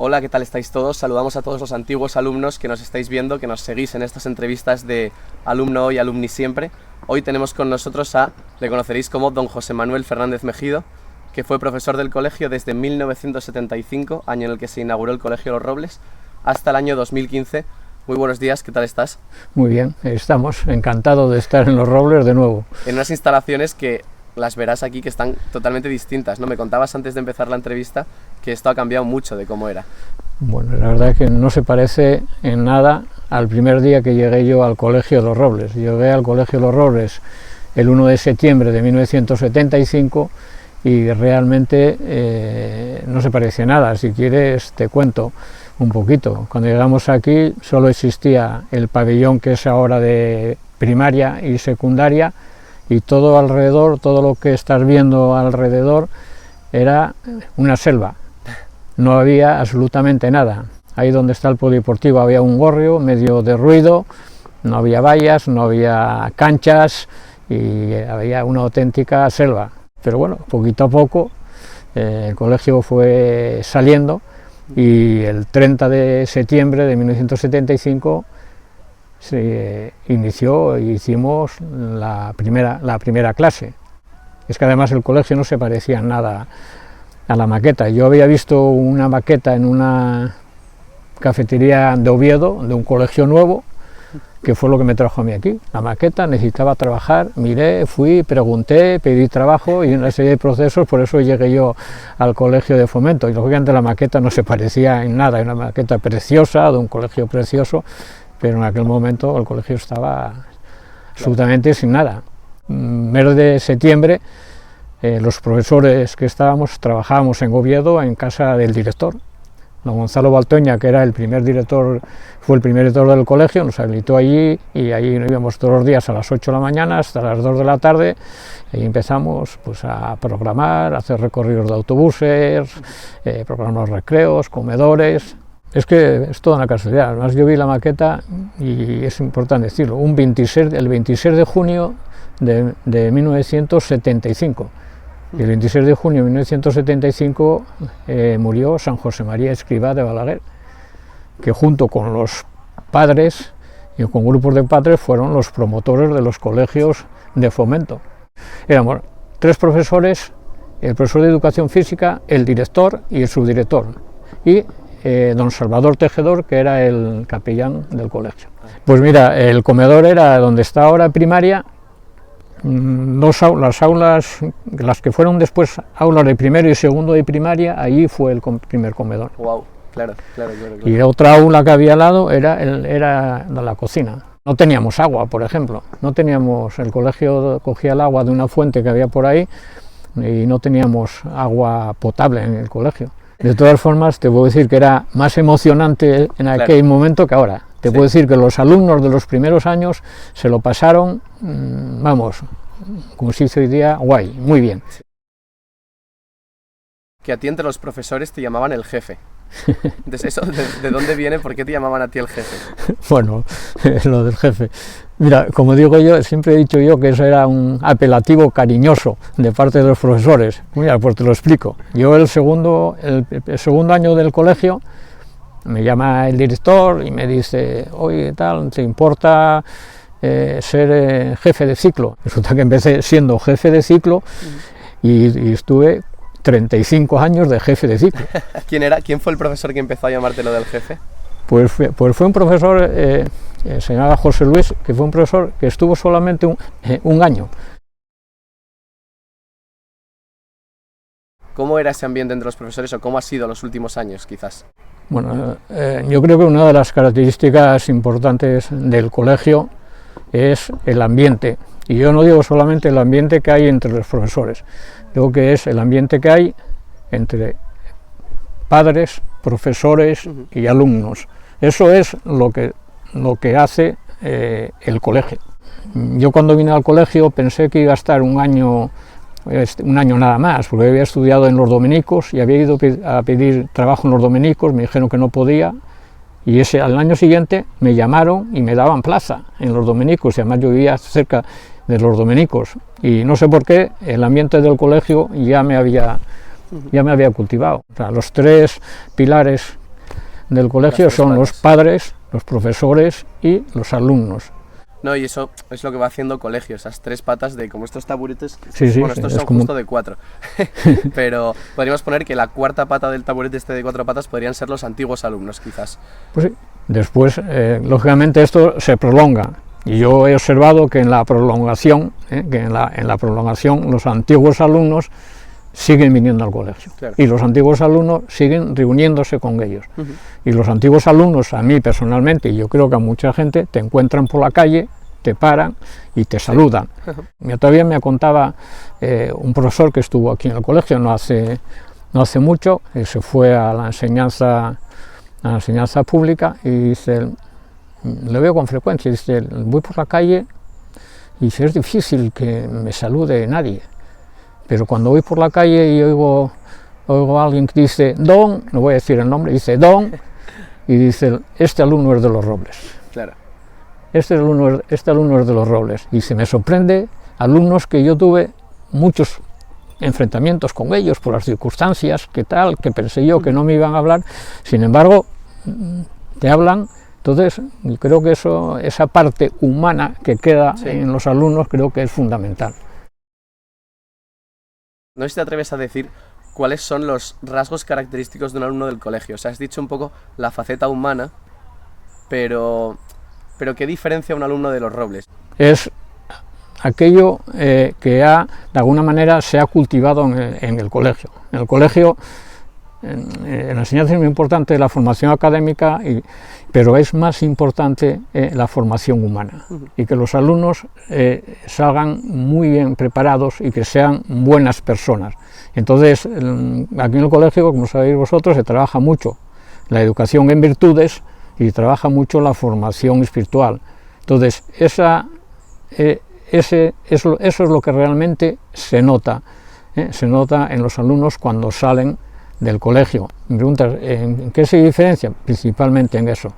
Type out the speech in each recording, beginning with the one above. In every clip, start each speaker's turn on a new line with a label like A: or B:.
A: Hola, ¿qué tal estáis todos? Saludamos a todos los antiguos alumnos que nos estáis viendo, que nos seguís en estas entrevistas de Alumno Hoy, Alumni Siempre. Hoy tenemos con nosotros le conoceréis como don José Manuel Fernández Mejido, que fue profesor del colegio desde 1975, año en el que se inauguró el Colegio Los Robles, hasta el año 2015. Muy buenos días, ¿qué tal estás?
B: Muy bien, estamos encantados de estar en Los Robles de nuevo.
A: En unas instalaciones que las verás aquí que están totalmente distintas, ¿no? Me contabas antes de empezar la entrevista que esto ha cambiado mucho de cómo era.
B: Bueno, la verdad es que no se parece en nada al primer día que llegué yo al Colegio Los Robles. Llegué al Colegio Los Robles el 1 de septiembre de 1975 y realmente no se parece nada. Si quieres te cuento un poquito. Cuando llegamos aquí solo existía el pabellón que es ahora de primaria y secundaria, y todo alrededor, todo lo que estás viendo alrededor era una selva, no había absolutamente nada. Ahí donde está el polideportivo había un gorrio medio de ruido, no había vallas, no había canchas y había una auténtica selva. Pero bueno, poquito a poco el colegio fue saliendo y el 30 de septiembre de 1975 se inició e hicimos la primera clase. Es que además el colegio no se parecía en nada a la maqueta. Yo había visto una maqueta en una cafetería de Oviedo, de un colegio nuevo, que fue lo que me trajo a mí aquí. La maqueta, necesitaba trabajar, miré, fui, pregunté, pedí trabajo y una serie de procesos, por eso llegué yo al colegio de Fomento. Y lógicamente la maqueta no se parecía en nada, era una maqueta preciosa, de un colegio precioso, pero en aquel momento el colegio estaba absolutamente sin nada. Mes de septiembre, los profesores que trabajábamos en Oviedo en casa del director, don Gonzalo Baltoña, que era fue el primer director del colegio, nos habilitó allí y allí nos íbamos todos los días a las 8 de la mañana hasta las 2 de la tarde y empezamos pues, a programar, a hacer recorridos de autobuses, programar recreos, comedores. Es que es toda una casualidad. Además yo vi la maqueta y es importante decirlo, el 26 de junio de 1975. Y el 26 de junio de 1975 murió San José María Escrivá de Balaguer, que junto con los padres y con grupos de padres fueron los promotores de los colegios de Fomento. Éramos 3 profesores, el profesor de Educación Física, el director y el subdirector, y don Salvador Tejedor, que era el capellán del colegio. Pues mira, el comedor era donde está ahora primaria, las aulas, las que fueron después aulas de primero y segundo de primaria, allí fue el primer comedor.
A: Wow, claro.
B: Y otra aula que había al lado era la cocina. No teníamos agua, por ejemplo, el colegio cogía el agua de una fuente que había por ahí y no teníamos agua potable en el colegio. De todas formas, te puedo decir que era más emocionante en aquel momento que ahora. Te puedo decir que los alumnos de los primeros años se lo pasaron, vamos, como se dice hoy día, guay, muy bien.
A: Que a ti entre los profesores te llamaban el jefe. Entonces, ¿eso de dónde viene? ¿Por qué te llamaban a ti el jefe?
B: Bueno, lo del jefe. Mira, como digo yo, siempre he dicho yo que eso era un apelativo cariñoso de parte de los profesores. Mira, pues te lo explico. Yo el segundo año del colegio me llama el director y me dice, oye, tal, ¿te importa ser jefe de ciclo? Resulta que empecé siendo jefe de ciclo y estuve 35 años de jefe de ciclo.
A: ¿Quién fue el profesor que empezó a llamártelo del jefe?
B: Pues fue un profesor, se llamaba José Luis, que fue un profesor que estuvo solamente un año.
A: ¿Cómo era ese ambiente entre los profesores o cómo ha sido los últimos años, quizás?
B: Bueno, yo creo que una de las características importantes del colegio es el ambiente. Y yo no digo solamente el ambiente que hay entre los profesores, digo que es el ambiente que hay entre padres, profesores y alumnos. Eso es lo que hace el colegio. Yo cuando vine al colegio pensé que iba a estar un año nada más, porque había estudiado en los dominicos y había ido a pedir trabajo en los dominicos, me dijeron que no podía, y al año siguiente me llamaron y me daban plaza en los dominicos, y además yo vivía cerca de los dominicos, y no sé por qué el ambiente del colegio ya me había cultivado. O sea, los 3 pilares del colegio son los padres, los profesores y los alumnos.
A: No, y eso es lo que va haciendo colegio, esas tres patas de como estos taburetes,
B: Sí,
A: bueno, estos son
B: como...
A: justo de 4, pero podríamos poner que la cuarta pata del taburete este de 4 patas podrían ser los antiguos alumnos, quizás.
B: Pues sí, después, lógicamente esto se prolonga, y yo he observado que en la prolongación, los antiguos alumnos siguen viniendo al colegio, claro. Y los antiguos alumnos siguen reuniéndose con ellos. Y los antiguos alumnos, a mí personalmente, y yo creo que a mucha gente, te encuentran por la calle, te paran y te saludan. Todavía me contaba un profesor que estuvo aquí en el colegio no hace mucho, se fue a la enseñanza pública, y dice, lo veo con frecuencia, dice, voy por la calle y dice, es difícil que me salude nadie. Pero cuando voy por la calle y oigo a alguien que dice, don, no voy a decir el nombre, dice don, y dice, este alumno es de los Robles.
A: Claro.
B: Este alumno es de los Robles. Y se me sorprende, alumnos que yo tuve muchos enfrentamientos con ellos por las circunstancias, que pensé yo que no me iban a hablar, sin embargo, te hablan. Entonces, creo que esa parte humana que queda en los alumnos, creo que es fundamental.
A: No sé si te atreves a decir cuáles son los rasgos característicos de un alumno del colegio. O sea, has dicho un poco la faceta humana, pero ¿qué diferencia a un alumno de los Robles?
B: Es aquello que de alguna manera se ha cultivado en el colegio. En el colegio, la enseñanza es muy importante, la formación académica, pero es más importante la formación humana, y que los alumnos salgan muy bien preparados y que sean buenas personas. Entonces, aquí en el colegio, como sabéis vosotros, se trabaja mucho la educación en virtudes y trabaja mucho la formación espiritual. Entonces, eso es lo que realmente se nota en los alumnos cuando salen del colegio. Me preguntas, ¿en qué se diferencia? Principalmente en eso.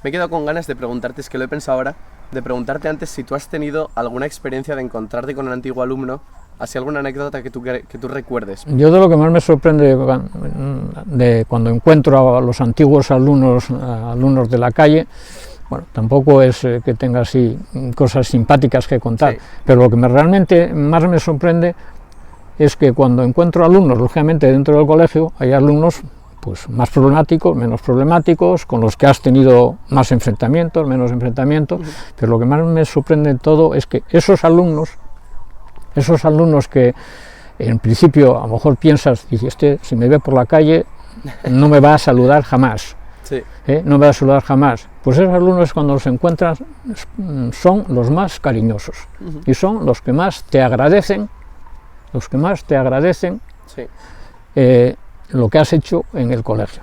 A: Me he quedado con ganas de preguntarte, es que lo he pensado ahora, de preguntarte antes si tú has tenido alguna experiencia de encontrarte con un antiguo alumno, así alguna anécdota que tú recuerdes.
B: Yo de lo que más me sorprende de cuando encuentro a los antiguos alumnos de la calle, bueno, tampoco es que tenga así cosas simpáticas que contar, pero lo que realmente más me sorprende es que cuando encuentro alumnos, lógicamente dentro del colegio hay alumnos pues más problemáticos, menos problemáticos, con los que has tenido más enfrentamientos, menos enfrentamientos, pero lo que más me sorprende en todo es que esos alumnos que en principio a lo mejor piensas, y si me ve por la calle no me va a saludar jamás, no me va a saludar jamás, pues esos alumnos cuando los encuentras son los más cariñosos, y son los que más te agradecen, lo que has hecho en el colegio.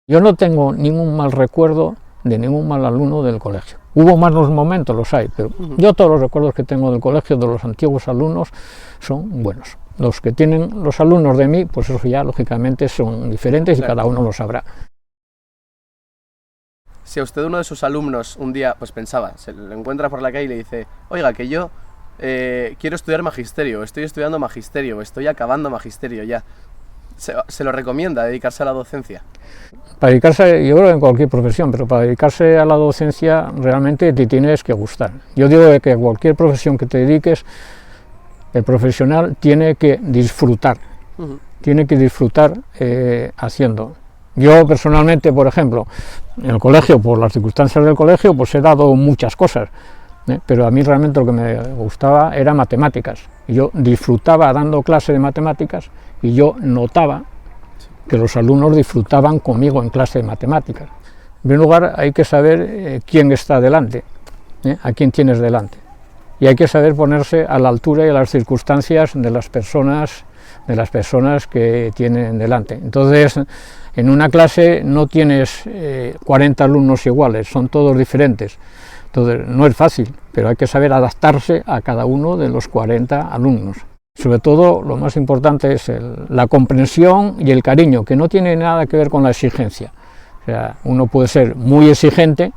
B: Yo no tengo ningún mal recuerdo de ningún mal alumno del colegio. Hubo malos momentos, los hay, pero yo todos los recuerdos que tengo del colegio, de los antiguos alumnos, son buenos. Los que tienen los alumnos de mí, pues eso ya lógicamente son diferentes, claro, y cada uno lo sabrá.
A: Si a usted uno de sus alumnos un día pues pensaba, se lo encuentra por la calle y le dice, oiga, que yo quiero estudiar magisterio, estoy estudiando magisterio, estoy acabando magisterio ya, ¿se lo recomienda dedicarse a la docencia?
B: Para dedicarse, yo creo que en cualquier profesión, pero para dedicarse a la docencia realmente te tienes que gustar. Yo digo que a cualquier profesión que te dediques, el profesional tiene que disfrutar, haciendo. Yo personalmente, por ejemplo, en el colegio, por las circunstancias del colegio, pues he dado muchas cosas, pero a mí realmente lo que me gustaba era matemáticas. Yo disfrutaba dando clase de matemáticas y yo notaba que los alumnos disfrutaban conmigo en clase de matemáticas. En primer lugar, hay que saber quién está delante, a quién tienes delante, y hay que saber ponerse a la altura y a las circunstancias de las personas que tienen delante. Entonces, en una clase no tienes 40 alumnos iguales, son todos diferentes. Entonces, no es fácil, pero hay que saber adaptarse a cada uno de los 40 alumnos. Sobre todo, lo más importante es la comprensión y el cariño, que no tiene nada que ver con la exigencia. O sea, uno puede ser muy exigente,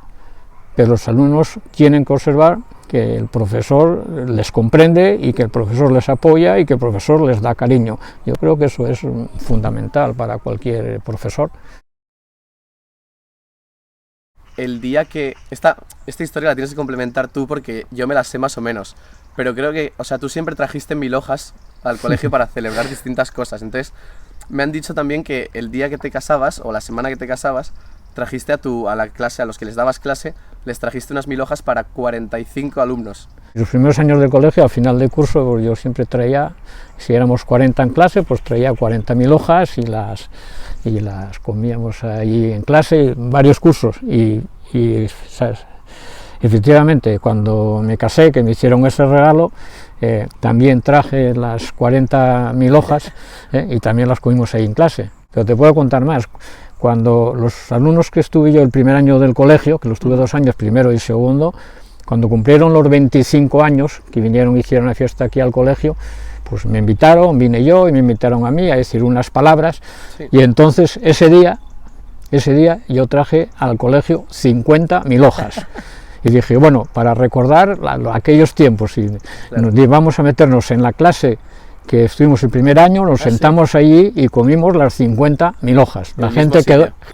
B: pero los alumnos tienen que observar que el profesor les comprende y que el profesor les apoya y que el profesor les da cariño. Yo creo que eso es fundamental para cualquier profesor.
A: El día que... Esta historia la tienes que complementar tú porque yo me la sé más o menos, pero creo que, o sea, tú siempre trajiste 1000 hojas al colegio para celebrar distintas cosas. Entonces, me han dicho también que el día que te casabas, o la semana que te casabas, trajiste a la clase, a los que les dabas clase, les trajiste unas 1000 hojas para 45 alumnos.
B: Los primeros años del colegio, al final de curso, pues yo siempre traía, si éramos 40 en clase, pues traía 40.000 hojas y las comíamos ahí en clase, varios cursos. Y ¿sabes? Efectivamente, cuando me casé, que me hicieron ese regalo, también traje las 40.000 hojas y también las comimos ahí en clase. Pero te puedo contar más. Cuando los alumnos que estuve yo el primer año del colegio, que lo estuve 2 años, primero y segundo, cuando cumplieron los 25 años, que vinieron y hicieron una fiesta aquí al colegio, pues me invitaron, vine yo y me invitaron a mí a decir unas palabras, sí. Y entonces ese día yo traje al colegio 50.000 hojas. Y dije, bueno, para recordar aquellos tiempos, y claro, vamos a meternos en la clase que estuvimos el primer año, nos sentamos allí y comimos las 50.000 hojas. La gente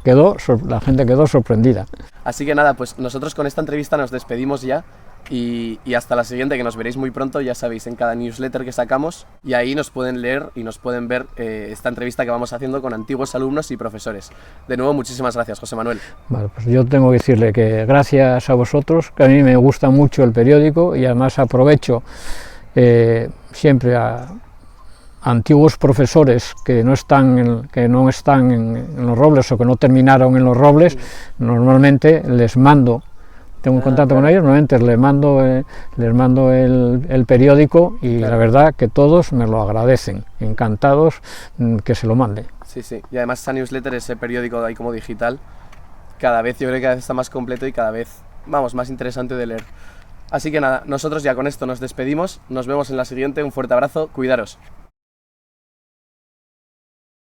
B: quedó sorprendida.
A: Así que nada, pues nosotros con esta entrevista nos despedimos ya y hasta la siguiente, que nos veréis muy pronto, ya sabéis, en cada newsletter que sacamos, y ahí nos pueden leer y nos pueden ver esta entrevista que vamos haciendo con antiguos alumnos y profesores. De nuevo, muchísimas gracias, José Manuel.
B: Vale, pues yo tengo que decirle que gracias a vosotros, que a mí me gusta mucho el periódico y además aprovecho siempre a antiguos profesores que no están en Los Robles o que no terminaron en Los Robles, normalmente les mando, tengo un contacto con ellos, normalmente les mando el periódico y claro, la verdad que todos me lo agradecen, encantados que se lo mande.
A: Sí, sí, y además esa newsletter, ese periódico de ahí como digital, cada vez yo creo que cada vez está más completo y cada vez, vamos, más interesante de leer. Así que nada, nosotros ya con esto nos despedimos, nos vemos en la siguiente, un fuerte abrazo, cuidaros.